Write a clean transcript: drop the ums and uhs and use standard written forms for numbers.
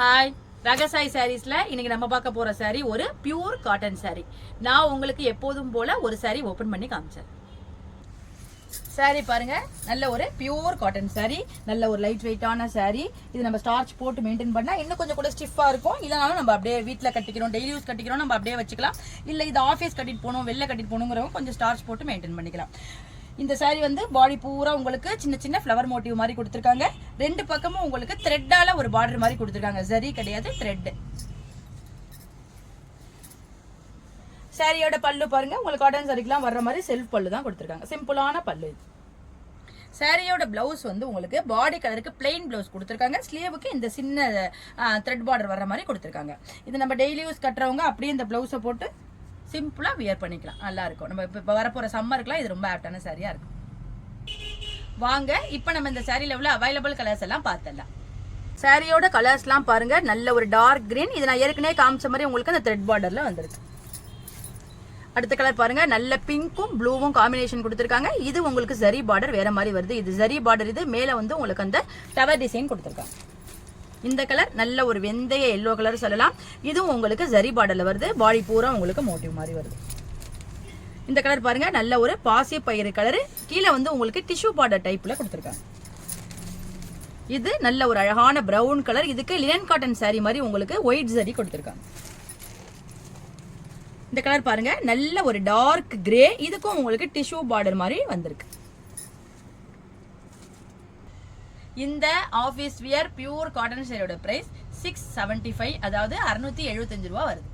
Hi ரகசாய் சாரீஸ்ல இன்னைக்கு நம்ம பார்க்க போற சாரி ஒரு பியூர் காட்டன் சாரி. நான் உங்களுக்கு எப்போதும் போல ஒரு சாரி ஓபன் பண்ணி காமிச்சேன். சாரி பாருங்க, நல்ல ஒரு பியூர் காட்டன் சாரி, நல்ல ஒரு லைட் வெயிட்டான சாரி. இது நம்ம ஸ்டார்ச் போட்டு மெயின்டைன் பண்ணா இன்னும் கொஞ்சம் கூட ஸ்டிஃபா இருக்கும். இல்லனாலும் நம்ம அப்படியே வீட்டில் கட்டிக்கிறோம், டெய்லி யூஸ் கட்டிக்கிறோம், நம்ம அப்படியே வச்சுக்கலாம். இல்லை இது ஆஃபீஸ் கட்டிட்டு போகணும், வெளில கட்டிட்டு போகணுங்கிறவங்க கொஞ்சம் ஸ்டார்ச் போட்டு மெயின்டைன் பண்ணிக்கலாம். இந்த சாரி வந்து பாடி பூரா உங்களுக்கு சின்ன சின்ன ஃப்ளவர் மோட்டிவ் மாதிரி கொடுத்துருக்காங்க. ரெண்டு பக்கமும் உங்களுக்கு த்ரெட்டால ஒரு பார்டர் மாதிரி கொடுத்துருக்காங்க. சரி கிடையாது, த்ரெட். சாரியோட பல்லு பாருங்க, உங்களுக்கு காட்டன் சாரிக்கெல்லாம் வர்ற மாதிரி செல்ஃப் பல்லு தான் கொடுத்துருக்காங்க. சிம்பிளான பல்லு. சாரியோட பிளவுஸ் வந்து உங்களுக்கு பாடி கலருக்கு பிளெயின் பிளவுஸ் கொடுத்துருக்காங்க. ஸ்லீவுக்கு இந்த சின்ன த்ரெட் பார்டர் வர்ற மாதிரி கொடுத்துருக்காங்க. இது நம்ம டெய்லி யூஸ் கட்டுறவங்க அப்படியே இந்த பிளவுஸை போட்டு சிம்பிளா வியர் பண்ணிக்கலாம். நல்லா இருக்கும். நம்ம இப்போ வரப்போற சம்மருக்குலாம் இது ரொம்ப ஆப்டான சாரியா இருக்கும். வாங்க இப்போ நம்ம இந்த சாரியில உள்ள அவைலபிள் கலர்ஸ் எல்லாம் பார்த்துடலாம். சாரியோட கலர்ஸ்லாம் பாருங்க, நல்ல ஒரு டார்க் கிரீன். இது நான் ஏற்கனவே காமிச்ச மாதிரி உங்களுக்கு அந்த த்ரெட் பார்டர்ல வந்துருக்கு. அடுத்த கலர் பாருங்க, நல்ல பிங்க்கும் ப்ளூவும் காம்பினேஷன் கொடுத்துருக்காங்க. இது உங்களுக்கு ஜரி பார்டர் வேற மாதிரி வருது. இது ஜரி பார்டர். இது மேல வந்து உங்களுக்கு அந்த டவர் டிசைன் கொடுத்துருக்காங்க. இந்த கலர் நல்ல ஒரு வெந்தய எல்லோ கலர் சொல்லலாம். இதுவும் உங்களுக்கு ஜரி பார்டர்ல வருது. பாடி பூரா உங்களுக்கு மோட்டிவ் மாதிரி வருது. இந்த கலர் பாருங்க, நல்ல ஒரு பாசி பயிறு கலர். கீழே வந்து உங்களுக்கு டிஷ்யூ பார்டர் டைப்ல கொடுத்துருக்காங்க. இது நல்ல ஒரு அழகான பிரவுன் கலர். இதுக்கு லினன் காட்டன் சாரி மாதிரி உங்களுக்கு ஒயிட் ஜரி கொடுத்துருக்காங்க. இந்த கலர் பாருங்க, நல்ல ஒரு டார்க் கிரே. இதுக்கும் உங்களுக்கு டிஷ்யூ பார்டர் மாதிரி வந்திருக்கு. இந்த ஆஃபீஸ் வியர் பியூர் காட்டன் சாரியோட பிரைஸ் 675, அதாவது 675 ரூபா வருது.